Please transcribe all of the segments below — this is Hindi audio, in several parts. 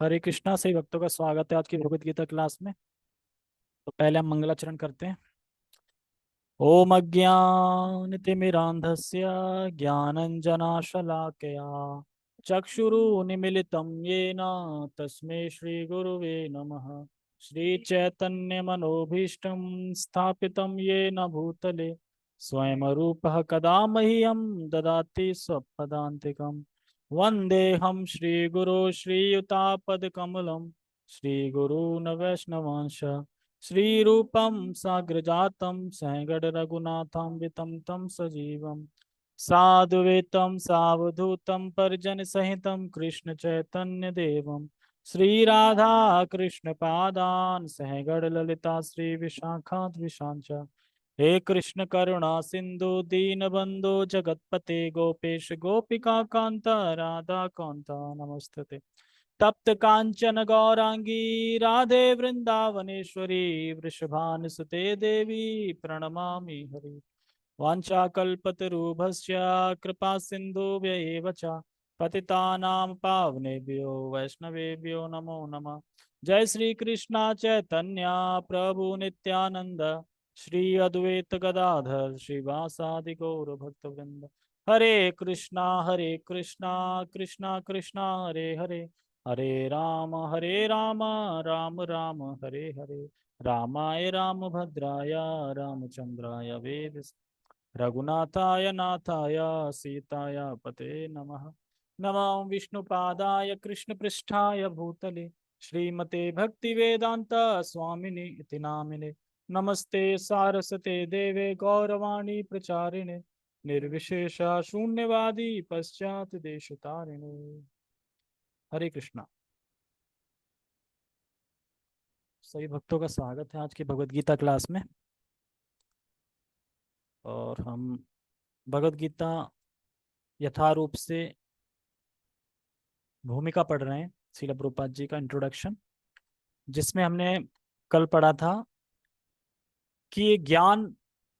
हरे कृष्णा। सही भक्तों का स्वागत है आज की भगवत गीता क्लास में। तो पहले हम मंगलाचरण करते हैं। ओम अज्ञानतिमिरान्धस्य ज्ञानञ्जनाशलाकया चक्षुरुन्मीलितं येन तस्मै श्रीगुरुवे नमः। श्रीचैतन्यमनोभीष्टं स्थापितं येन भूतले स्वयं रूपः कदा मह्यं ददाति स्वपदान्तिकम्। वन्देऽहं श्रीगुरो श्रीयुतापदकमलं श्रीगुरून् वैष्णवांश श्रीरूपं साग्रजातं सहगण रघुनाथं वितं तं सजीवं साद्वैतं सावधूतं परिजन सहितं कृष्ण चैतन्य देवं श्रीराधा कृष्ण पादान् सहगण ललिता श्री विशाखात् विशांच। हे कृष्ण करुणा सिंधु दीनबंधु जगतपते गोपेश गोपिका कांता राधा कांता नमस्तते। तप्त कांचन गौरांगी राधे वृंदावनेश्वरी वृषभानुसुते देवी प्रणमामि हरि। वाञ्छाकल्पतरुभ्यश्च कृपा सिन्धुभ्यैव च पतितानां पावनेभ्यो वैष्णवेभ्यो नमो नमः। जय श्री कृष्णा चैतन्य प्रभु नित्यानंद श्री अद्वैत गदाधर श्रीवासादि गौर भक्तवृंद। हरे कृष्णा कृष्णा कृष्णा हरे हरे हरे राम राम राम हरे हरे। रामाय रामभद्राय रामचंद्राय वेद रघुनाथाय नाथाय सीताय पते नमः। नमो विष्णुपादाय कृष्णपृष्ठाय भूतले श्रीमते भक्तिवेदांत स्वामिनि इति नामिने। नमस्ते सारस्वते देवे गौरवाणी प्रचारिणे निर्विशेष शून्यवादी पश्चात देशतारिणे। हरे कृष्णा। सभी भक्तों का स्वागत है आज की भगवत गीता क्लास में। और हम भगवत गीता यथारूप से भूमिका पढ़ रहे हैं, श्रील प्रभुपाद जी का इंट्रोडक्शन, जिसमें हमने कल पढ़ा था कि ये ज्ञान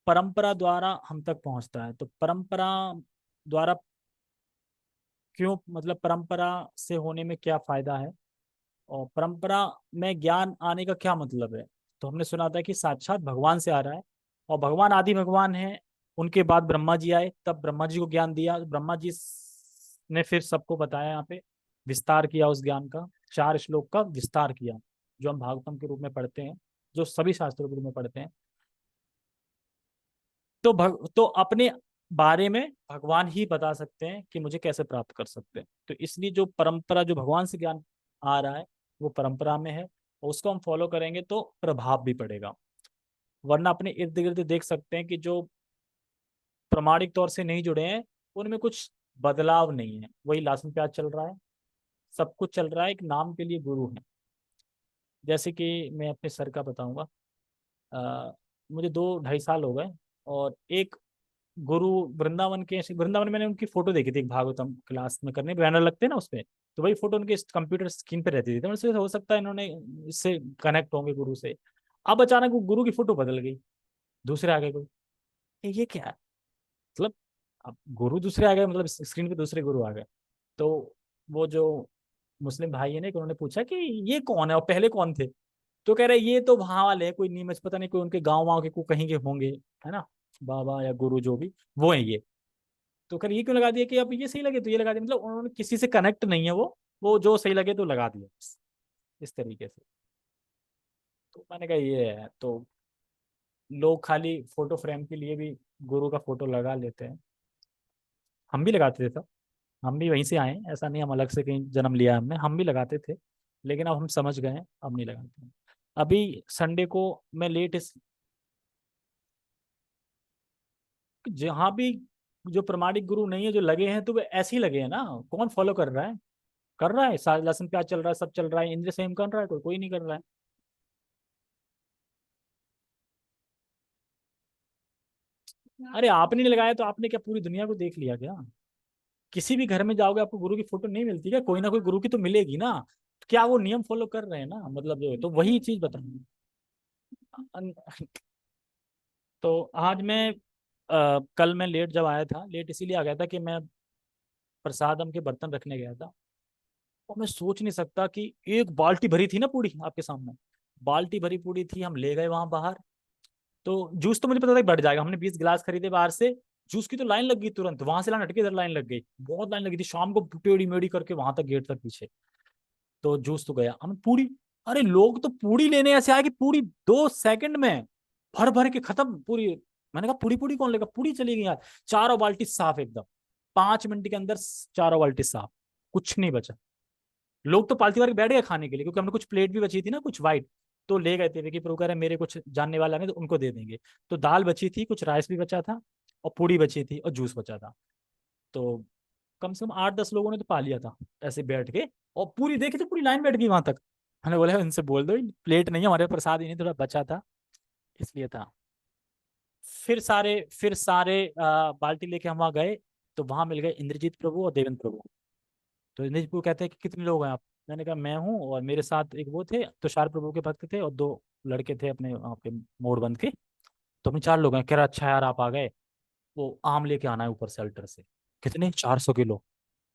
परंपरा द्वारा हम तक पहुंचता है। तो परंपरा द्वारा क्यों, मतलब परंपरा से होने में क्या फायदा है और परंपरा में ज्ञान आने का क्या मतलब है। तो हमने सुना था कि साक्षात भगवान से आ रहा है और भगवान आदि भगवान है। उनके बाद ब्रह्मा जी आए, तब ब्रह्मा जी को ज्ञान दिया। ब्रह्मा जी ने फिर सबको बताया, यहाँ पे विस्तार किया उस ज्ञान का, 4 श्लोक का विस्तार किया, जो हम भागवतम के रूप में पढ़ते हैं, जो सभी शास्त्रों के रूप में पढ़ते हैं। तो अपने बारे में भगवान ही बता सकते हैं कि मुझे कैसे प्राप्त कर सकते हैं। तो इसलिए जो परंपरा, जो भगवान से ज्ञान आ रहा है, वो परंपरा में है और उसको हम फॉलो करेंगे तो प्रभाव भी पड़ेगा। वरना अपने इर्द गिर्द देख सकते हैं कि जो प्रमाणिक तौर से नहीं जुड़े हैं उनमें कुछ बदलाव नहीं है, वही लहसुन प्याज चल रहा है, सब कुछ चल रहा है, एक नाम के लिए गुरु है। जैसे कि मैं अपने सर का बताऊंगा। अ, मुझे 2 ढाई साल हो गए और एक गुरु वृंदावन के, वृंदावन में मैंने उनकी फोटो देखी थी, एक भागवतम क्लास में करने बैनर लगते हैं ना उसपे, तो वही फोटो उनके कंप्यूटर स्क्रीन पे रहती थी। तो मुझसे हो सकता है इन्होंने इससे कनेक्ट होंगे गुरु से। अब अचानक वो गुरु की फोटो बदल गई, दूसरे आ गए कोई। ये क्या है, मतलब अब गुरु दूसरे आ गए, मतलब स्क्रीन पे दूसरे गुरु आ गए। तो वो जो मुस्लिम भाई है ना, कि उन्होंने पूछा कि ये कौन है और पहले कौन थे। तो कह रहे ये तो वहां वाले हैं, कोई नीमच, पता नहीं कोई उनके गाँव वाँव के को कहीं के होंगे, है ना, बाबा या गुरु जो भी, वो है ये। तो कर ये क्यों लगा दिया कि अब ये सही लगे तो ये लगा दिया, मतलब उन्होंने किसी से कनेक्ट नहीं है, वो जो सही लगे तो लगा दिया बस, इस तरीके से। तो मैंने कहा ये है। तो लोग खाली फोटो फ्रेम के लिए भी गुरु का फोटो लगा लेते हैं। हम भी लगाते थे तब, हम भी वहीं से आए हैं, ऐसा नहीं हम अलग से कहीं जन्म लिया हमने, हम भी लगाते थे। लेकिन अब हम समझ गए हैं, अब नहीं लगाते हैं। अभी संडे को मैं लेट इस, जहाँ भी जो प्रमाणिक गुरु नहीं है, जो लगे हैं तो वे ऐसे ही लगे हैं ना। कौन फॉलो कर रहा है, कर रहा है लहसुन प्याज चल रहा है, सब चल रहा है, इंद्र सेम कर रहा है, कोई नहीं कर रहा है। अरे आपने नहीं लगाया तो आपने क्या पूरी दुनिया को देख लिया क्या। किसी भी घर में जाओगे आपको गुरु की फोटो नहीं मिलती क्या, कोई ना कोई गुरु की तो मिलेगी ना। तो क्या वो नियम फॉलो कर रहे हैं ना, मतलब जो है, तो वही चीज बताऊंगी। तो आज मैं कल मैं लेट जब आया था, लेट इसीलिए आ गया था कि मैं प्रसादम के बर्तन रखने गया था। और मैं सोच नहीं सकता कि एक बाल्टी भरी थी ना पूरी आपके सामने, बाल्टी भरी पूरी थी, हम ले गए वहां बाहर। तो जूस तो मुझे पता था कि बढ़ जाएगा, हमने 20 गिलास खरीदे बाहर से। जूस की तो लाइन लग गई तुरंत, वहां से लाइन हटके इधर लाइन लग गई, बहुत लाइन लगी थी शाम को, टेढ़ी मेढ़ी करके वहां तक गेट तक पीछे। तो जूस तो गया, हम पूरी, अरे लोग तो पूरी लेने ऐसे आए कि पूरी 2 सेकंड में भर भर के खत्म पूरी। मैंने कहा पूरी पूरी कौन लेगा, पूरी चली गई यार। चारों बाल्टी साफ एकदम, 5 मिनट के अंदर चारों बाल्टी साफ, कुछ नहीं बचा। लोग तो पालती वाले बैठ गए खाने के लिए, क्योंकि हमने कुछ प्लेट भी बची थी ना कुछ वाइट, तो ले गए थे कि प्रभु कह रहे मेरे कुछ जानने वाला नहीं तो उनको दे देंगे। तो दाल बची थी, कुछ राइस भी बचा था, और पूड़ी बची थी, और जूस बचा था। तो कम से कम 8-10 लोगों ने तो पा लिया था ऐसे बैठ के। और पूरी देखी तो पूरी लाइन बैठ गई वहां तक। मैंने बोला इनसे बोल दो प्लेट नहीं है हमारे, प्रसाद ही नहीं थोड़ा बचा था, इसलिए था। फिर सारे बाल्टी लेके हम वहां गए। तो वहां मिल गए इंद्रजीत प्रभु और देवेंद्र प्रभु। तो इंद्रजीत प्रभु कहते हैं कि कितने लोग हैं आप। मैंने कहा मैं हूँ और मेरे साथ एक वो थे तुषार प्रभु के भक्त थे, और 2 लड़के थे अपने वहाँ पे मोड़ बंद के। तो हम 4 लोग हैं। कह रहा अच्छा यार आप आ गए, वो आम लेके आना है ऊपर से अल्टर से। कितने, 400 किलो।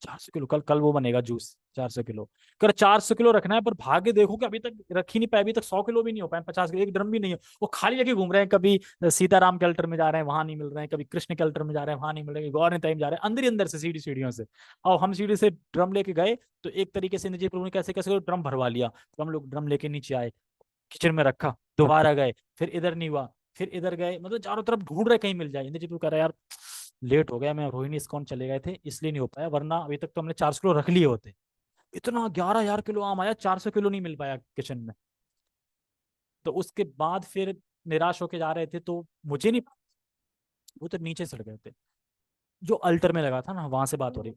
400 किलो, कल कल वो बनेगा जूस 400 किलो। कर 400 किलो रखना है, पर भाग्य देखो कि अभी तक रख ही नहीं पाए, अभी तक 100 किलो भी नहीं हो पाए, 50 किलो एक ड्रम भी नहीं है। वो खाली लेके घूम रहे हैं, कभी सीताराम के अल्टर में जा रहे हैं वहां नहीं मिल रहे हैं, कभी कृष्ण के अल्टर में जा रहे हैं वहां नहीं मिल रहे हैं, गौर टाइम जा रहे हैं अंदर ही अंदर से सीढ़ियों से। और हम सीढ़ी से ड्रम लेके गए। तो एक तरीके से इंद्रजीत प्रभु ने कैसे कैसे ड्रम भरवा लिया, तो हम लोग ड्रम लेके नीचे आए, किचन में रखा, दोबारा गए, फिर इधर नहीं हुआ, फिर इधर गए, मतलब चारों तरफ ढूंढ रहे कहीं मिल जाए। इंद्रजीत कह रहा है यार लेट हो गया, मैं रोहिणी इस्कॉन चले गए थे इसलिए नहीं हो पाया, वरना अभी तक तो हमने 400 किलो रख लिए होते। इतना 11,000 किलो आम आया, 400 किलो नहीं मिल पाया किचन में। तो उसके बाद फिर निराश होके जा रहे थे, तो मुझे नहीं, वो तो नीचे सड़ गए थे। जो अल्टर में लगा था ना वहां से बात हो रही।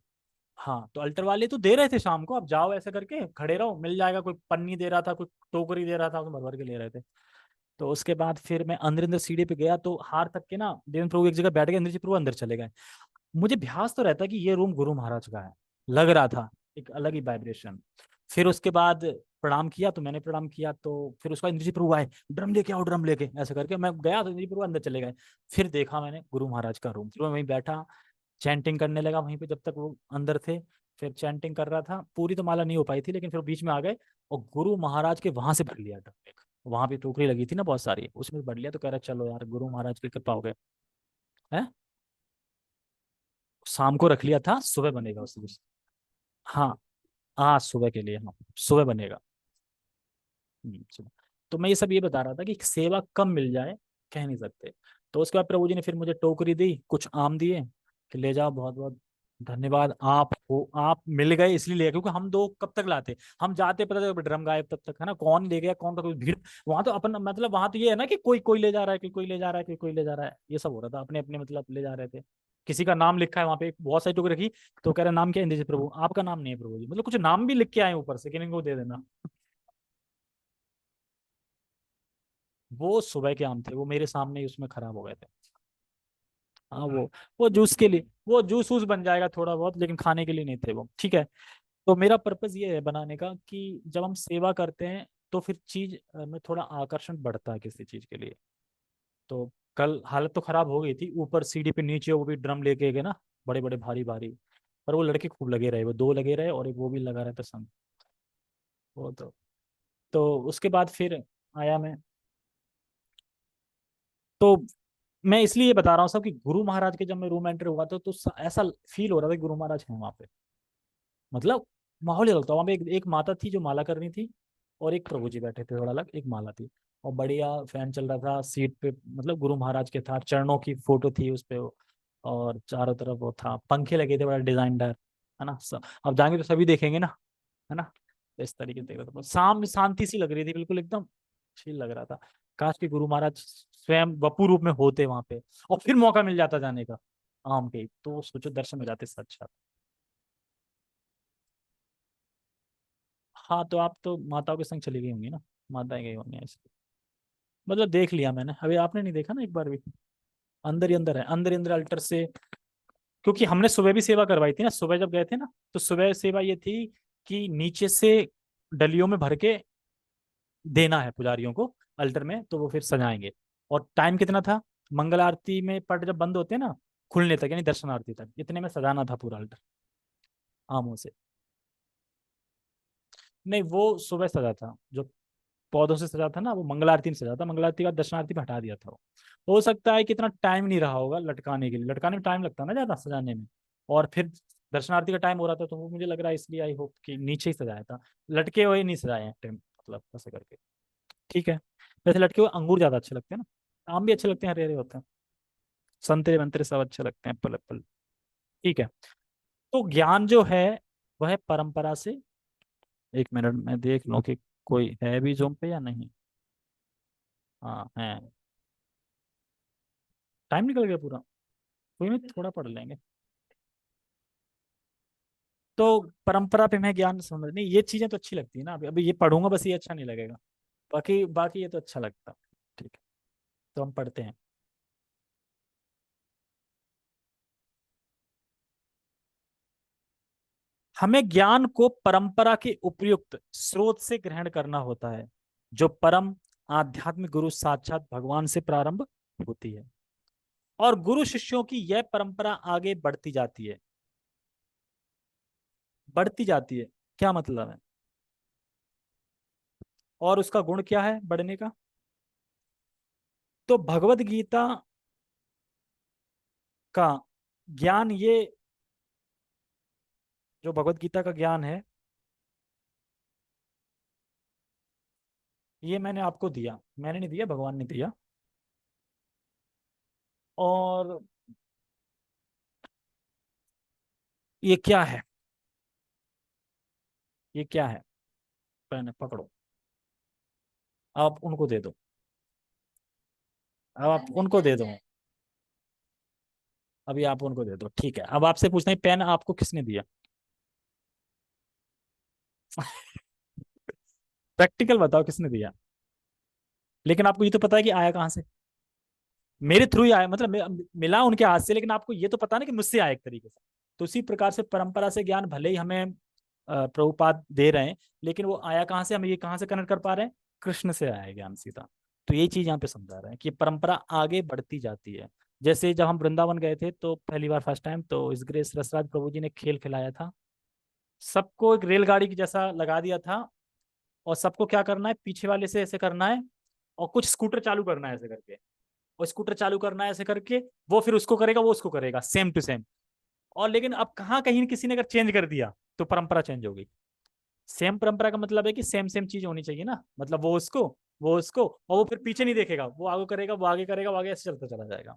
हाँ तो अल्टर वाले तो दे रहे थे शाम को, आप जाओ ऐसे करके खड़े रहो मिल जाएगा, कोई पन्नी दे रहा था, कोई टोकरी दे रहा था, उसमें भर भर के ले रहे थे। तो उसके बाद फिर मैं अंदर अंदर सीढ़ी पे गया, तो हार तक के ना देवेंद्र प्रभु एक जगह बैठ गए, इंद्रजीत प्रभु अंदर चले गए। मुझे भ्यास तो रहता कि ये रूम गुरु महाराज का है, लग रहा था एक अलग ही वाइब्रेशन। फिर उसके बाद प्रणाम किया, तो मैंने प्रणाम किया, तो फिर उसका इंद्रजीत प्रभु आए, ड्रम लेके आओ ड्रम लेके, ऐसे करके मैं गया तो इंद्रजीत प्रभु अंदर चले गए। फिर देखा मैंने गुरु महाराज का रूम, फिर मैं वहीं बैठा चैंटिंग करने लगा वहीं पे जब तक वो अंदर थे। फिर चैंटिंग कर रहा था, पूरी तो माला नहीं हो पाई थी, लेकिन फिर बीच में आ गए और गुरु महाराज के वहां से भर लिया ड्रम एक। वहां भी टोकरी लगी थी ना बहुत सारी, उसमें भर लिया, तो कह रहा चलो यार गुरु महाराज की कृपा हो गए है। शाम को रख लिया था, सुबह बनेगा उस दिन। हाँ, हाँ सुबह के लिए, हाँ सुबह बनेगा। सुबह। तो मैं ये सब ये बता रहा था कि सेवा कब मिल जाए कह नहीं सकते। तो उसके बाद प्रभु जी ने फिर मुझे टोकरी दी, कुछ आम दिए कि ले जाओ, बहुत बहुत धन्यवाद, आप हो, आप मिल गए इसलिए ले गए, क्योंकि हम दो कब तक लाते, हम जाते पता चला ड्रम गायब तब तक, है ना, कौन ले गया कौन का, कोई भीड़। वहां तो अपन मतलब वहां तो ये है ना कि कोई कोई ले जा रहा है, कोई कोई ले जा रहा है, कोई कोई ले जा रहा है, ये सब हो रहा था, अपने अपने मतलब ले जा रहे थे। किसी का नाम लिखा है वहां पे, बहुत सारी टोकरी रखी। तो कह रहे नाम क्या है, इंद्रजीत प्रभु, आपका नाम नहीं है प्रभु जी, मतलब कुछ नाम भी लिख के आए ऊपर से कि इनको दे देना। वो सुबह के आम थे, वो मेरे सामने ही उसमें खराब हो गए थे। हाँ वो जूस के लिए, वो जूस वूस बन जाएगा थोड़ा बहुत, लेकिन खाने के लिए नहीं थे वो, ठीक है। तो मेरा पर्पज ये है बनाने का कि जब हम सेवा करते हैं तो फिर चीज में थोड़ा आकर्षण बढ़ता है किसी चीज के लिए। तो कल हालत तो खराब हो गई थी, ऊपर सीढ़ी पे नीचे वो भी ड्रम लेके गए ना, बड़े बड़े भारी भारी। पर वो लड़के खूब लगे रहे, वो 2 लगे रहे और एक वो भी लगा रहता संग। वो तो उसके बाद फिर आया मैं। तो मैं इसलिए ये बता रहा हूँ सब कि गुरु महाराज के जब मैं रूम एंटर हुआ तो ऐसा फील हो रहा था कि गुरु महाराज हैं वहां पे। मतलब माहौल ही लगता, वहां पे एक माता थी जो माला करनी थी, और एक प्रभु जी बैठे थे थोड़ा अलग, एक माला थी। और बढ़िया फैन चल रहा था सीट पे, मतलब गुरु महाराज के था, चरणों की फोटो थी उस पे और चारों तरफ वो था, पंखे लगे थे बड़ा डिजाइनदार, है ना, अब जाएंगे तो सभी देखेंगे ना, है ना। तो इस तरीके से देखो तो शाम शांति सी लग रही थी, बिल्कुल एकदम चिल लग रहा था। काश कि गुरु महाराज स्वयं वपु रूप में होते वहां पे, और फिर मौका मिल जाता जाने का आम के, तो सोचो दर्शन हो जाते सच। हाँ तो आप तो माताओं के संग चली गई होंगी ना, माताएं गई होंगी ऐसे। मतलब देख लिया मैंने, अभी आपने नहीं देखा ना एक बार भी, अंदर ही अंदर है, अंदर ही अंदर अल्टर से। क्योंकि हमने सुबह भी सेवा करवाई थी ना, सुबह जब गए थे ना, तो सुबह सेवा ये थी कि नीचे से डलियों में भर के देना है पुजारियों को अल्टर में, तो वो फिर सजाएंगे। और टाइम कितना था, मंगल आरती में पट जब बंद होते हैं ना, खुलने तक यानी दर्शन आरती तक, इतने में सजाना था पूरा अल्टर आमों से। नहीं, वो सुबह सजा था, जो पौधों से सजा था ना, वो मंगल आरती में सजा था, मंगल आरती का दर्शन आरती में हटा दिया था वो। हो सकता है कि इतना टाइम नहीं रहा होगा लटकाने के लिए, लटकाने में टाइम लगता है ना ज्यादा सजाने में, और फिर दर्शन आरती का टाइम हो रहा था, तो वो मुझे लग रहा है इसलिए आई होप कि नीचे ही सजाया था, लटके हुए नहीं सजाए हैं टाइम, मतलब ऐसे करके। ठीक है। वैसे लटके हुए अंगूर ज्यादा अच्छे लगते हैं ना, आम भी अच्छे लगते हैं, हरे हरे होते हैं, संतरे वंतरे सब अच्छे लगते हैं, एप्पल एप्पल। ठीक है। तो ज्ञान जो है वह है परंपरा से। एक मिनट में देख लूं कि कोई है भी जोम पे या नहीं। हाँ है। टाइम निकल गया पूरा। कोई नहीं, थोड़ा पढ़ लेंगे। तो परंपरा पे मैं ज्ञान समझ नहीं, ये चीजें तो अच्छी लगती है ना, अभी अभी ये पढ़ूंगा बस, ये अच्छा नहीं लगेगा। बाकी बाकी ये तो अच्छा लगता है। ठीक है। तो हम पढ़ते हैं। हमें ज्ञान को परंपरा के उपयुक्त स्रोत से ग्रहण करना होता है, जो परम आध्यात्मिक गुरु साक्षात भगवान से प्रारंभ होती है, और गुरु शिष्यों की यह परंपरा आगे बढ़ती जाती है। बढ़ती जाती है, क्या मतलब है? और उसका गुण क्या है बढ़ने का? तो भगवत गीता का ज्ञान, ये जो भगवत गीता का ज्ञान है, ये मैंने आपको दिया, मैंने नहीं दिया, भगवान ने दिया। और ये क्या है? ये क्या है? पेन पकड़ो, आप उनको दे दो, अब आप उनको दे दो, अभी आप उनको दे दो। ठीक है, अब आपसे पूछना है, पेन आपको किसने दिया? प्रैक्टिकल बताओ किसने दिया। लेकिन आपको ये तो पता है कि आया कहाँ से? मेरे थ्रू ही आया, मतलब मिला उनके हाथ से, लेकिन आपको ये तो पता ना कि मुझसे आया एक तरीके से। तो उसी प्रकार से परंपरा से ज्ञान भले ही हमें प्रभुपाद दे रहे हैं, लेकिन वो आया कहाँ से, हम ये कहाँ से कनेक्ट कर पा रहे हैं? कृष्ण से आया है ज्ञान सीधा। तो ये चीज यहाँ पे समझा रहे हैं कि परंपरा आगे बढ़ती जाती है। जैसे जब हम वृंदावन गए थे तो पहली बार फर्स्ट टाइम, तो इस ग्रेस रसराज प्रभु जी ने खेल खिलाया था, सबको एक रेलगाड़ी की जैसा लगा दिया था, और सबको क्या करना है, पीछे वाले से ऐसे करना है, और कुछ स्कूटर चालू करना है ऐसे करके, और स्कूटर चालू करना है ऐसे करके, वो फिर उसको करेगा, वो उसको करेगा, सेम टू सेम। और लेकिन अब कहाँ कहीं किसी ने अगर चेंज कर दिया तो परंपरा चेंज हो गई। सेम परंपरा का मतलब है कि सेम सेम चीज होनी चाहिए ना, मतलब वो उसको और वो फिर पीछे नहीं देखेगा, वो आगे करेगा, वो आगे करेगा, वो आगे ऐसे चलता चला जाएगा।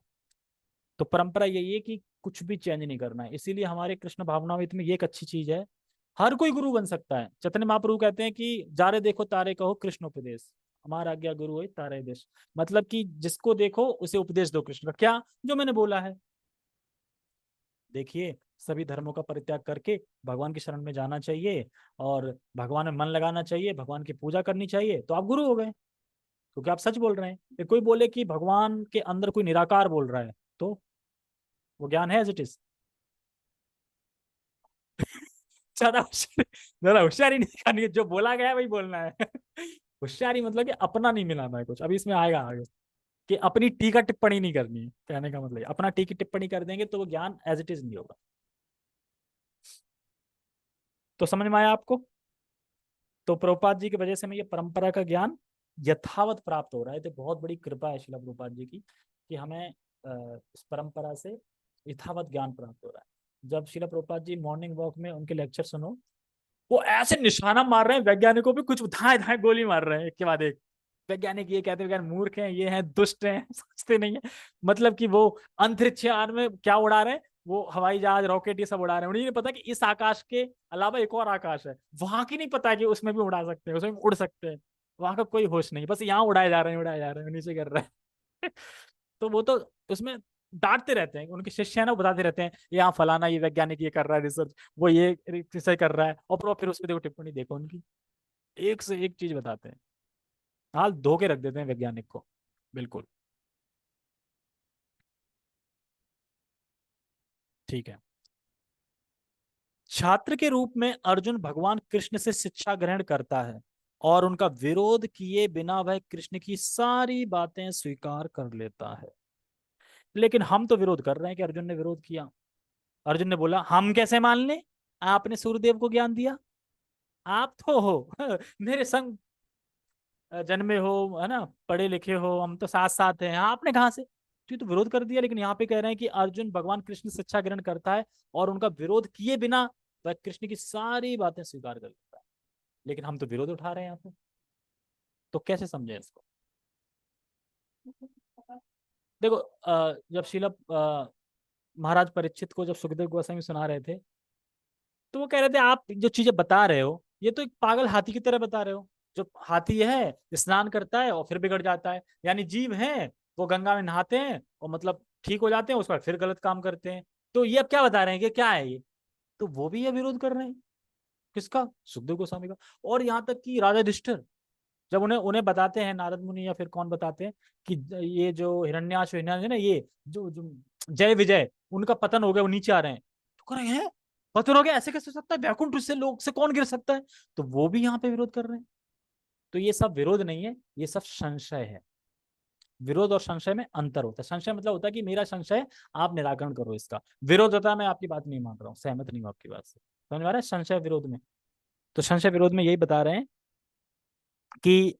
तो परंपरा यही है कि कुछ भी चेंज नहीं करना है, इसीलिए हमारे कृष्ण भावनामृत में ये एक अच्छी चीज है। हर कोई गुरु बन सकता है। चैतन्य महाप्रभु कहते हैं कि जारे देखो तारे कहो कृष्ण उपदेश, हमारा आज्ञा गुरु हो तारे देश। मतलब कि जिसको देखो उसे उपदेश दो कृष्ण का, क्या जो मैंने बोला है। देखिए, सभी धर्मों का परित्याग करके भगवान की शरण में जाना चाहिए, और भगवान में मन लगाना चाहिए, भगवान की पूजा करनी चाहिए, तो आप गुरु हो गए, क्योंकि आप सच बोल रहे हैं। फिर कोई बोले कि भगवान के अंदर कोई निराकार बोल रहा है, तो वो ज्ञान है एज इट इज। ज्यादा होशियारी नहीं करनी है, जो बोला गया है वही बोलना है। होशियारी मतलब कि अपना नहीं मिलाना है कुछ, अभी इसमें आएगा आगे, कि अपनी टीका टिप्पणी नहीं करनी है, कहने का मतलब अपना टीकी टिप्पणी कर देंगे तो वो ज्ञान एज इट इज नहीं होगा। तो समझ में आया आपको? तो प्रभुपाद जी की वजह से हमें ये परंपरा का ज्ञान यथावत प्राप्त हो रहा है, तो बहुत बड़ी कृपा है शिला प्रभुपाद जी की, कि हमें इस परंपरा से यथावत ज्ञान प्राप्त हो रहा है। जब शिला प्रभुपाद जी मॉर्निंग वॉक में उनके लेक्चर सुनो, वो ऐसे निशाना मार रहे हैं वैज्ञानिकों पे, कुछ धाए धाए गोली मार रहे हैं एक के बाद एक। वैज्ञानिक ये कहते हैं वैज्ञानिक मूर्ख हैं, ये हैं दुष्ट हैं, सोचते नहीं है। मतलब कि वो अंतरिक्ष यान में क्या उड़ा रहे हैं, वो हवाई जहाज रॉकेट ये सब उड़ा रहे हैं, उन्हें नहीं पता कि इस आकाश के अलावा एक और आकाश है, वहां की नहीं पता कि उसमें भी उड़ा सकते हैं, उसमें भी उड़ सकते हैं। वहां का कोई होश नहीं, बस यहाँ उड़ाए जा रहे हैं, उड़ाए जा रहे हैं, नीचे कर रहे हैं। तो वो तो उसमें डांटते रहते हैं, उनके शिष्य है ना, वो बताते रहते हैं यहाँ फलाना ये वैज्ञानिक ये कर रहा है रिसर्च, वो ये रिसर्च कर रहा है, और फिर उसमें देखो टिप्पणी देखो उनकी, एक से एक चीज बताते हैं, हाल धो के रख देते हैं वैज्ञानिक को। बिल्कुल। ठीक है। छात्र के रूप में अर्जुन भगवान कृष्ण से शिक्षा ग्रहण करता है, और उनका विरोध किए बिना वह कृष्ण की सारी बातें स्वीकार कर लेता है। लेकिन हम तो विरोध कर रहे हैं कि अर्जुन ने विरोध किया। अर्जुन ने बोला हम कैसे मान लें, आपने सूर्यदेव को ज्ञान दिया, आप तो हो मेरे संग जन्मे हो, है ना, पढ़े लिखे हो, हम तो साथ साथ हैं, आपने कहाँ से? तो ये तो विरोध कर दिया। लेकिन यहाँ पे कह रहे हैं कि अर्जुन भगवान कृष्ण से शिक्षा ग्रहण करता है और उनका विरोध किए बिना वह कृष्ण की सारी बातें स्वीकार कर लेता है। लेकिन हम तो विरोध उठा रहे हैं यहाँ पे, तो कैसे समझे इसको? देखो जब शिला महाराज परीक्षित को जब सुखदेव गोस्वामी सुना रहे थे, तो वो कह रहे थे आप जो चीजें बता रहे हो ये तो एक पागल हाथी की तरह बता रहे हो। जो हाथी है स्नान करता है और फिर बिगड़ जाता है, यानी जीव है वो गंगा में नहाते हैं और मतलब ठीक हो जाते हैं, उसके बाद फिर गलत काम करते हैं। तो ये अब क्या बता रहे हैं कि क्या है ये? तो वो भी ये विरोध कर रहे हैं। किसका? सुखदेव गोस्वामी का। और यहाँ तक कि राजा युधिष्ठिर जब उन्हें उन्हें बताते हैं, नारद मुनि या फिर कौन बताते हैं कि ये जो हिरण्याक्ष हिरण्याक्ष है ना, ये जो जय विजय उनका पतन हो गया, वो नीचे आ रहे हैं, तो कह रहे हैं पतन हो गया, ऐसे कैसे हो सकता है, बैकुंठ से लोग से कौन गिर सकता है? तो वो भी यहाँ पे विरोध कर रहे हैं। तो ये सब विरोध नहीं है, ये सब संशय है। विरोध और संशय में अंतर होता है। संशय मतलब होता है कि मेरा संशय, आप निराकरण करो इसका। विरोध होता है मैं आपकी बात नहीं मान रहा हूँ, सहमत नहीं हूँ आपकी बात से। समझ में आ रहा है संशय विरोध में? तो संशय विरोध में यही बता रहे हैं कि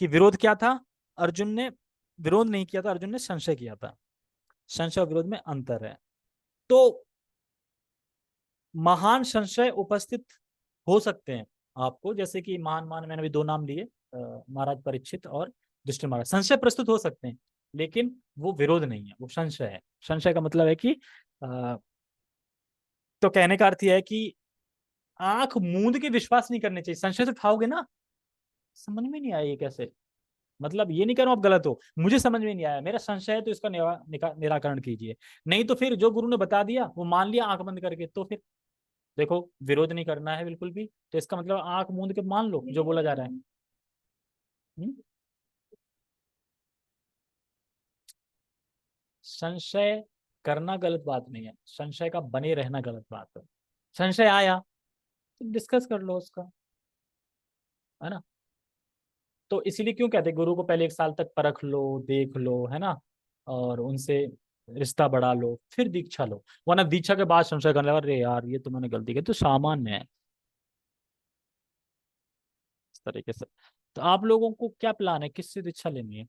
विरोध क्या था। अर्जुन ने विरोध नहीं किया था, अर्जुन ने संशय किया था। संशय और विरोध में अंतर है। तो महान संशय उपस्थित हो सकते हैं आपको, जैसे कि महान महान मैंने अभी दो नाम लिए, महाराज परीक्षित और युधिष्ठिर महाराज। संशय प्रस्तुत हो सकते हैं, लेकिन वो विरोध नहीं है, वो संशय है। संशय का मतलब है कि तो कहने का अर्थ यह है कि आंख मूंद के विश्वास नहीं करने चाहिए। संशय से उठाओगे ना, समझ में नहीं आया ये कैसे। मतलब ये नहीं कह रहा हूं आप गलत हो, मुझे समझ में नहीं आया, मेरा संशय है तो इसका निराकरण कीजिए। नहीं तो फिर जो गुरु ने बता दिया वो मान लिया आंख बंद करके, तो फिर देखो विरोध नहीं करना है बिल्कुल भी। तो इसका मतलब आंख मूंद के मान लो जो बोला जा रहा है। हम्म? संशय करना गलत बात नहीं है, संशय का बने रहना गलत बात है। संशय आया तो डिस्कस कर लो उसका, है ना। तो इसीलिए क्यों कहते हैं गुरु को पहले 1 साल तक परख लो, देख लो, है ना, और उनसे रिश्ता बढ़ा लो फिर दीक्षा लो। वरना दीक्षा के बाद संशय करने लगा, अरे यार ये तो मैंने गलती की, तो सामान्य है इस तरीके से। तो आप लोगों को क्या प्लान है, किससे दीक्षा लेनी है?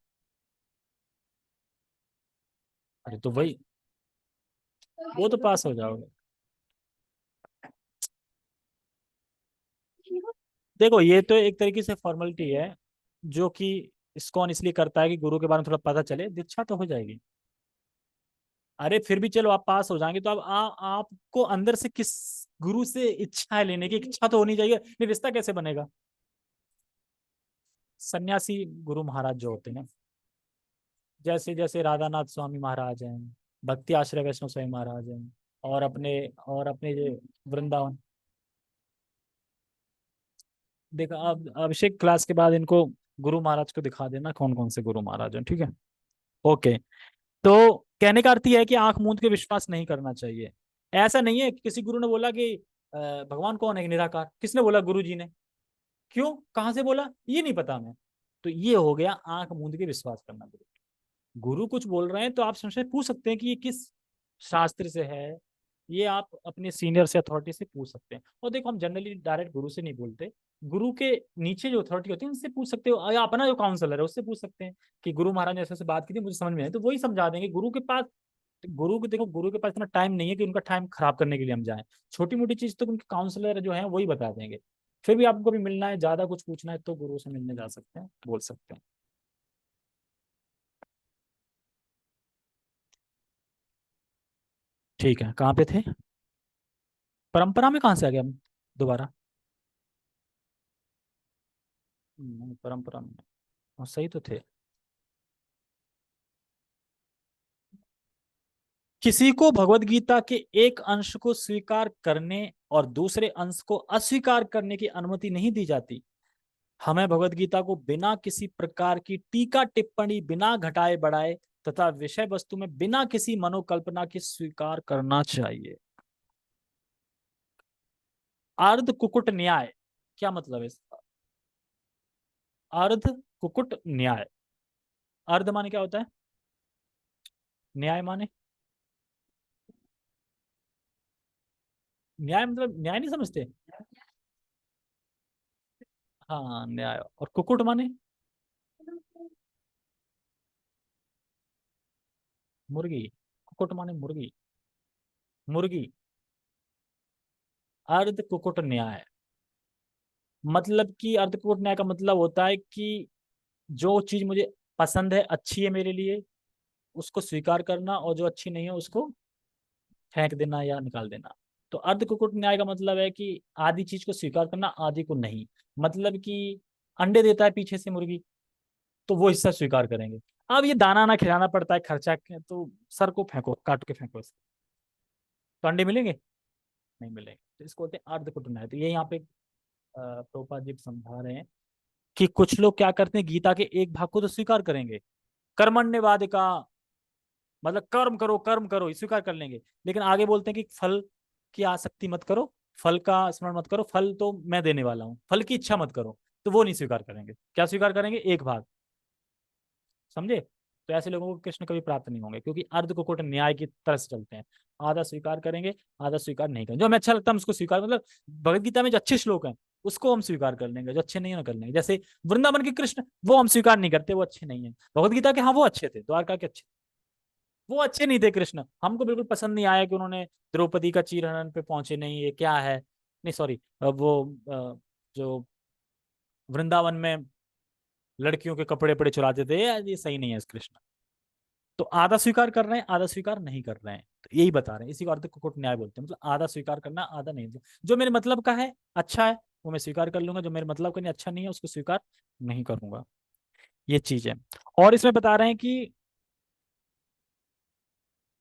अरे तो वही, वो तो पास हो जाओगे। देखो ये तो एक तरीके से फॉर्मेलिटी है, जो कि इस्कॉन इसलिए करता है कि गुरु के बारे में थोड़ा पता चले, दीक्षा तो हो जाएगी। अरे फिर भी चलो आप पास हो जाएंगे तो अब आपको अंदर से किस गुरु से इच्छा है लेने की, इच्छा तो होनी चाहिए, नहीं रिश्ता कैसे बनेगा? सन्यासी गुरु महाराज जो होते हैं, जैसे जैसे राधानाथ स्वामी महाराज हैं, भक्ति आश्रय वैष्णव स्वामी महाराज हैं, और अपने जो वृंदावन। देखा अब अभिषेक क्लास के बाद इनको गुरु महाराज को दिखा देना कौन कौन से गुरु महाराज हैं, ठीक है। ओके। तो कहने का अर्थ यह है कि आंख मूंद के विश्वास नहीं करना चाहिए। ऐसा नहीं है कि किसी गुरु ने बोला कि भगवान कौन है, निराकार, किसने बोला? गुरु जी ने। क्यों, कहाँ से बोला, ये नहीं पता हमें। तो ये हो गया आंख मूंद के विश्वास करना। गुरु कुछ बोल रहे हैं तो आप संशय पूछ सकते हैं कि ये किस शास्त्र से है। ये आप अपने सीनियर से, अथॉरिटी से पूछ सकते हैं। और देखो हम जनरली डायरेक्ट गुरु से नहीं बोलते, गुरु के नीचे जो अथॉरिटी होती है उनसे पूछ सकते हो, या अपना जो काउंसलर है उससे पूछ सकते हैं कि गुरु महाराज ने ऐसे बात की थी, मुझे समझ में आई, तो वही समझा देंगे। गुरु के पास, गुरु के देखो गुरु के पास इतना टाइम नहीं है कि उनका टाइम खराब करने के लिए हम जाएं। छोटी मोटी चीज तो उनके काउंसलर जो है वही बता देंगे। फिर भी आपको कभी मिलना है, ज्यादा कुछ पूछना है, तो गुरु से मिलने जा सकते हैं, बोल सकते हैं। ठीक है, कहाँ पे थे? परंपरा में कहाँ से आ गया हम दोबारा? परंपरा में, हाँ, सही तो थे। किसी को भगवत गीता के एक अंश को स्वीकार करने और दूसरे अंश को अस्वीकार करने की अनुमति नहीं दी जाती। हमें भगवत गीता को बिना किसी प्रकार की टीका टिप्पणी, बिना घटाए बढ़ाए तथा विषय वस्तु में बिना किसी मनोकल्पना के स्वीकार करना चाहिए। अर्ध कुकुट न्याय, क्या मतलब है इसका? अर्ध कुकुट न्याय, अर्ध माने क्या होता है, न्याय माने? न्याय मतलब न्याय नहीं समझते? हाँ न्याय। और कुकुट माने मुर्गी। कुकुट माने मुर्गी। मुर्गी। अर्ध कुकुट न्याय मतलब कि अर्ध कुकुट न्याय का मतलब होता है कि जो चीज मुझे पसंद है, अच्छी है मेरे लिए, उसको स्वीकार करना, और जो अच्छी नहीं है उसको फेंक देना या निकाल देना। तो अर्ध कुकुट न्याय का मतलब है कि आधी चीज को स्वीकार करना, आधी को नहीं। मतलब कि अंडे देता है पीछे से मुर्गी, तो वो हिस्सा स्वीकार करेंगे। अब ये दाना ना खिलाना पड़ता है, खर्चा तो सर को फेंको, काट के फेंको इसको, तो अंडे मिलेंगे? नहीं मिलेंगे। तो इसको बोलते हैं अर्ध कुकुट न्याय। तो ये यहाँ पे प्रोपा जी समझा रहे हैं कि कुछ लोग क्या करते हैं, गीता के एक भाग को तो स्वीकार करेंगे, कर्मण्यवादिका, मतलब कर्म करो ये स्वीकार कर लेंगे, लेकिन आगे बोलते हैं कि फल की आसक्ति मत करो, फल का स्मरण मत करो, फल तो मैं देने वाला हूँ, फल की इच्छा मत करो। तो वो नहीं स्वीकार करेंगे। क्या स्वीकार करेंगे? एक भाग। समझे? तो ऐसे लोगों को कृष्ण कभी प्राप्त नहीं होंगे, क्योंकि अर्ध कुकुट न्याय की तरह से चलते हैं। आधा स्वीकार करेंगे, आधा स्वीकार नहीं करेंगे। जो हमें अच्छा लगता है हम उसको स्वीकार, मतलब भगवत गीता में जो अच्छे श्लोक हैं उसको हम स्वीकार कर लेंगे, जो अच्छे नहीं है ना कर लेंगे। जैसे वृंदावन के कृष्ण, वो हम स्वीकार नहीं करते, वो अच्छे नहीं है। भगवत गीता के हाँ वो अच्छे थे, द्वारका के अच्छे, वो अच्छे नहीं थे कृष्ण, हमको बिल्कुल पसंद नहीं आया कि उन्होंने द्रौपदी का चीरहरण पे पहुंचे नहीं, ये क्या है। नहीं सॉरी, वो जो वृंदावन में लड़कियों के कपड़े पड़े चुराते थे, ये सही नहीं है इस कृष्ण। तो आधा स्वीकार कर रहे हैं, आधा स्वीकार नहीं कर रहे हैं, तो यही बता रहे हैं। इसी को अर्ध कुकुट न्याय बोलते हैं, मतलब आधा स्वीकार करना, आधा नहीं। जो मेरे मतलब का है, अच्छा है, वो मैं स्वीकार कर लूंगा, जो मेरे मतलब का नहीं, अच्छा नहीं है, उसको स्वीकार नहीं करूंगा। ये चीज है। और इसमें बता रहे हैं कि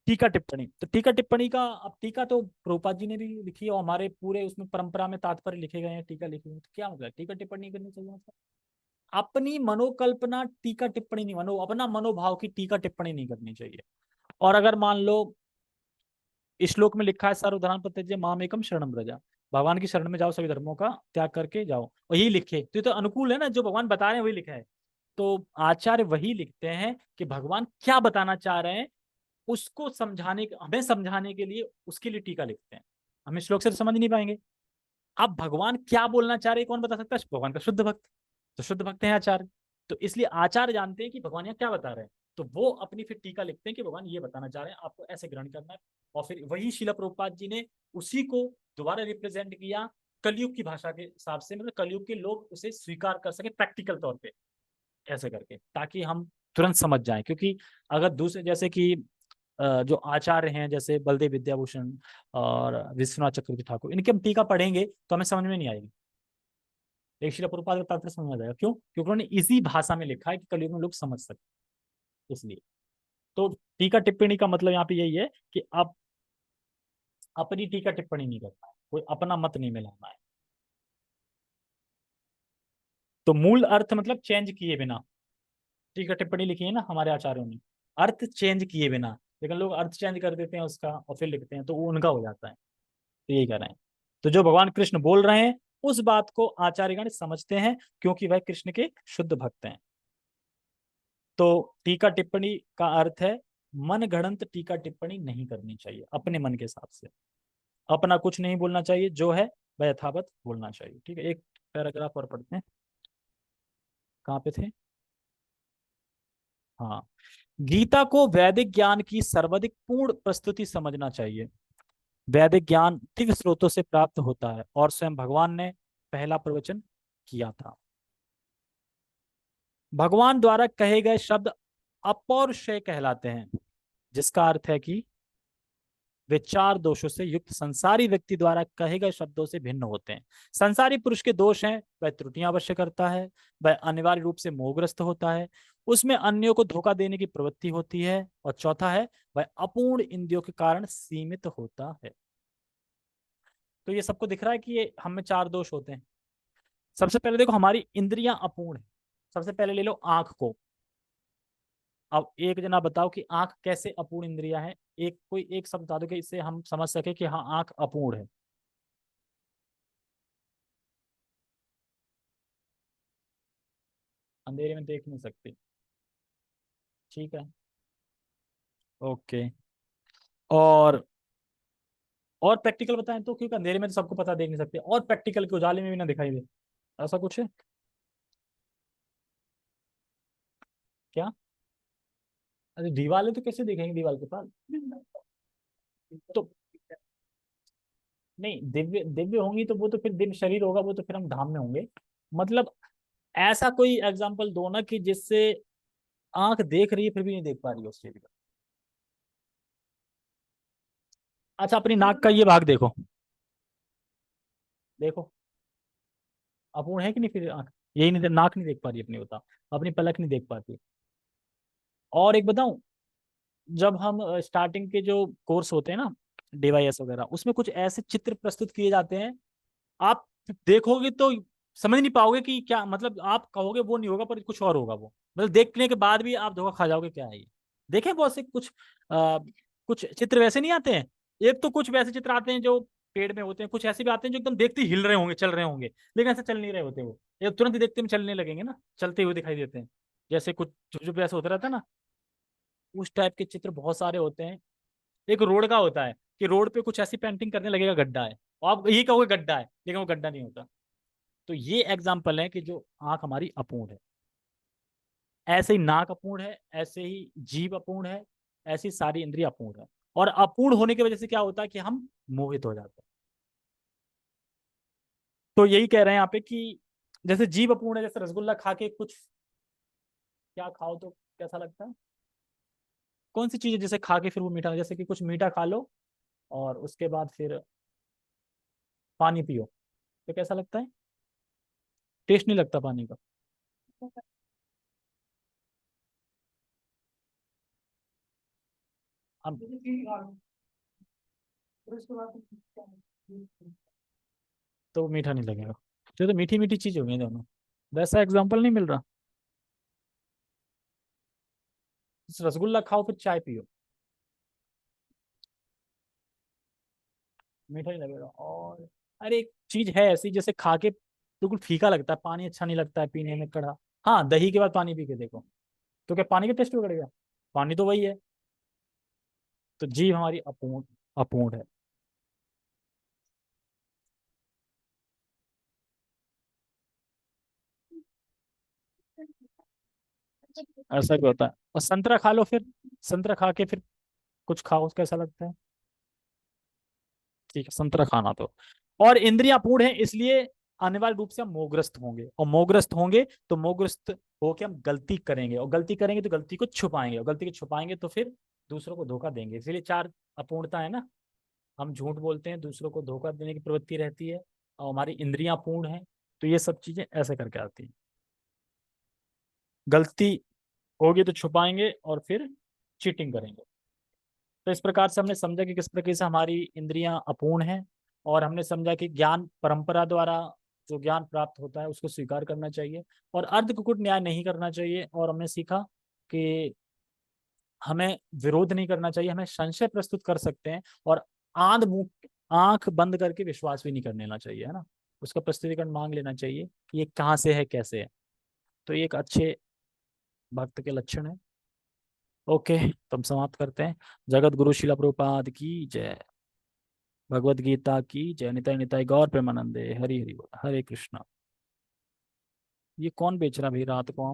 टीका टिप्पणी, तो टीका टिप्पणी का, अब टीका तो प्रभुपाद जी ने भी लिखी है, और हमारे पूरे उसमें परंपरा में तात्पर्य लिखे गए हैं, टीका लिखी है। तो क्या मतलब टीका टिप्पणी करनी चाहिए? मतलब अपनी मनोकल्पना टीका टिप्पणी नहीं, अपना मनोभाव की टीका टिप्पणी नहीं करनी चाहिए। और अगर मान लो इस श्लोक में लिखा है सर्वधर्म परित्यज्य माम एकम शरणम व्रजा, भगवान की शरण में जाओ, सभी धर्मों का त्याग करके जाओ, और यही लिखे तो ये तो अनुकूल है ना, जो भगवान बता रहे हैं वही लिखा है। तो आचार्य वही लिखते हैं कि भगवान क्या बताना चाह रहे हैं, उसको समझाने, हमें समझाने के लिए उसके लिए टीका लिखते हैं। हम इस श्लोक से तो समझ नहीं पाएंगे। अब भगवान क्या बोलना चाह रहे हैं कौन बता सकता है? भगवान का शुद्ध भक्त, तो शुद्ध भक्त है आचार्य। तो इसलिए आचार्य जानते हैं कि भगवान यहाँ क्या बता रहे हैं, तो वो अपनी फिर टीका लिखते हैं कि भगवान ये बताना चाह रहे हैं, आपको ऐसे ग्रहण करना है। और फिर वही शिला प्रभुपाद जी ने उसी को दोबारा रिप्रेजेंट किया कलयुग की भाषा के हिसाब से, मतलब कलयुग के लोग उसे स्वीकार कर सके प्रैक्टिकल तौर पे, ऐसे करके, ताकि हम तुरंत समझ जाएं। क्योंकि अगर दूसरे जैसे कि जो आचार्य हैं जैसे बलदेव विद्याभूषण और विश्वनाथ चक्रवर्ती ठाकुर, इनके हम टीका पढ़ेंगे तो हमें समझ में नहीं आएगी। एक श्रील प्रभुपाद का तात्पर्य समझ में आ जाएगा। क्यों? क्योंकि उन्होंने इसी भाषा में लिखा है कि कलयुग में लोग समझ सके, इसलिए। तो टीका टिप्पणी का मतलब यहाँ पे यही है कि आप अपनी टीका टिप्पणी नहीं करना है, कोई अपना मत नहीं मिलाना है। तो मूल अर्थ मतलब चेंज किए बिना, टीका टिप्पणी लिखी है ना हमारे आचार्यों ने, अर्थ चेंज किए बिना। लेकिन लोग अर्थ चेंज कर देते हैं उसका और फिर लिखते हैं, तो वो उनका हो जाता है। तो यही कह रहे हैं। तो जो भगवान कृष्ण बोल रहे हैं उस बात को आचार्यगण समझते हैं, क्योंकि वह कृष्ण के शुद्ध भक्त हैं। तो टीका टिप्पणी का अर्थ है मन गढ़ंत टीका टिप्पणी नहीं करनी चाहिए, अपने मन के हिसाब से अपना कुछ नहीं बोलना चाहिए, जो है वह यथावत बोलना चाहिए। ठीक है, एक पैराग्राफ और पढ़ते हैं। कहाँ पे थे? हाँ, गीता को वैदिक ज्ञान की सर्वाधिक पूर्ण प्रस्तुति समझना चाहिए। वैदिक ज्ञान दिव्य स्रोतों से प्राप्त होता है, और स्वयं भगवान ने पहला प्रवचन किया था। भगवान द्वारा कहे गए शब्द अपौरुषेय कहलाते हैं, जिसका अर्थ है कि वे चार दोषों से युक्त संसारी व्यक्ति द्वारा कहे गए शब्दों से भिन्न होते हैं। संसारी पुरुष के दोष हैं, वह त्रुटियां अवश्य करता है, वह अनिवार्य रूप से मोहग्रस्त होता है, उसमें अन्यों को धोखा देने की प्रवृत्ति होती है, और चौथा है वह अपूर्ण इंद्रियों के कारण सीमित होता है। तो ये सबको दिख रहा है कि ये हम में चार दोष होते हैं। सबसे पहले देखो, हमारी इंद्रियां अपूर्ण है। सबसे पहले ले लो आंख को। अब एक जना बताओ कि आंख कैसे अपूर्ण इंद्रिया है, एक कोई एक शब्द बता दो कि इससे हम समझ सके कि हाँ आंख अपूर्ण है। अंधेरे में देख नहीं सकते। ठीक है, ओके। और और प्रैक्टिकल बताएं तो, क्योंकि अंधेरे में तो सबको पता, देख नहीं सकते, और प्रैक्टिकल के उजाले में भी ना दिखाई दे, ऐसा कुछ है क्या? अरे दीवार है तो कैसे देखेंगे दीवार के पास? तो नहीं, दिव्य दिव्य होंगी तो वो तो फिर दिव्य शरीर होगा, वो तो फिर हम धाम में होंगे। मतलब ऐसा कोई एग्जाम्पल दो ना कि जिससे आंख देख रही है फिर भी नहीं देख पा रही है उस चीज को। अच्छा, अपनी नाक का ये भाग देखो, देखो अपूर्ण है कि नहीं फिर आंख? यही नहीं, नाक नहीं देख पा रही अपनी, बता, अपनी पलक नहीं देख पाती। और एक बताऊं, जब हम स्टार्टिंग के जो कोर्स होते हैं ना, डीवाईएस वगैरह, उसमें कुछ ऐसे चित्र प्रस्तुत किए जाते हैं, आप देखोगे तो समझ नहीं पाओगे कि क्या, मतलब आप कहोगे वो नहीं होगा पर कुछ और होगा वो, मतलब देखने के बाद भी आप धोखा खा जाओगे क्या है ये। देखें बहुत से कुछ कुछ चित्र वैसे नहीं आते हैं, एक तो कुछ वैसे चित्र आते हैं जो पेड़ में होते हैं, कुछ ऐसे भी आते हैं जो एकदम देखते ही हिल रहे होंगे, चल रहे होंगे, लेकिन ऐसे चल नहीं रहे होते वो, ये तुरंत ही देखते में चलने लगेंगे ना, चलते हुए दिखाई देते हैं, जैसे कुछ झुक झुक ऐसे होता रहता है ना, उस टाइप के चित्र बहुत सारे होते हैं। एक रोड का होता है कि रोड पे कुछ ऐसी पेंटिंग करने लगेगा गड्ढा है, और आप यही कहोगे गड्ढा है, लेकिन वो गड्ढा नहीं होता। तो ये एग्जाम्पल है कि जो आंख हमारी अपूर्ण है, ऐसे ही नाक अपूर्ण है, ऐसे ही जीभ अपूर्ण है, ऐसी सारी इंद्रिय अपूर्ण है। और अपूर्ण होने की वजह से क्या होता है कि हम मोहित हो जाते हैं। तो यही कह रहे हैं यहाँ पे कि जैसे जीभ अपूर्ण है, जैसे रसगुल्ला खा के कुछ क्या खाओ तो कैसा लगता है, कौन सी चीज है जिसे खा के फिर वो मीठा, जैसे कि कुछ मीठा खा लो और उसके बाद फिर पानी पियो तो कैसा लगता है? टेस्ट नहीं लगता पानी का। हम तो मीठा नहीं लगेगा, तो मीठी मीठी चीज होगी दोनों, वैसा एग्जाम्पल नहीं मिल रहा। रसगुल्ला खाओ फिर चाय पियो, मीठा नहीं लगेगा। और अरे एक चीज है ऐसी, जैसे खा के बिल्कुल फीका लगता है, पानी अच्छा नहीं लगता है पीने में, कड़ा। हाँ, दही के बाद पानी पी के देखो, तो क्या पानी का टेस्ट बिगड़ेगा? पानी तो वही है। तो जीभ हमारी अपूर्ण, अपूर्ण है। ऐसा भी होता है। और संतरा खा लो फिर, संतरा खा के फिर कुछ खाओ, कैसा लगता है? ठीक है, संतरा खाना तो। और इंद्रियां पूर्ण है, इसलिए अनिवार्य रूप से हम मोहग्रस्त होंगे, और मोहग्रस्त होंगे तो मोहग्रस्त होके हम गलती करेंगे, और गलती करेंगे तो गलती को छुपाएंगे, और गलती को छुपाएंगे तो फिर दूसरों को धोखा देंगे। इसलिए चार अपूर्णता है ना, हम झूठ बोलते हैं, दूसरों को धोखा देने की प्रवृत्ति रहती है, और हमारी इंद्रियां पूर्ण है, तो ये सब चीजें ऐसे करके आती हैं। गलती होगी तो छुपाएंगे और फिर चीटिंग करेंगे। तो इस प्रकार से हमने समझा कि किस प्रकार से हमारी इंद्रियां अपूर्ण हैं, और हमने समझा कि ज्ञान परंपरा द्वारा जो ज्ञान प्राप्त होता है उसको स्वीकार करना चाहिए, और अर्ध कुकुट न्याय नहीं करना चाहिए। और हमने सीखा कि हमें विरोध नहीं करना चाहिए, हमें संशय प्रस्तुत कर सकते हैं, और आंध मुंह आंख बंद करके विश्वास भी नहीं कर लेना चाहिए, है ना, उसका प्रस्तुतिकरण मांग लेना चाहिए कि ये कहाँ से है, कैसे है। तो ये एक अच्छे भक्त के लक्षण है। ओके, तो हम समाप्त करते हैं। जगत गुरु शिला प्रभुपाद की जय। भगवद गीता की जय। निताय निताय गौर प्रेमानंदे। हरि हरि बोल। हरे कृष्णा। ये कौन बेच रहा भाई रात को?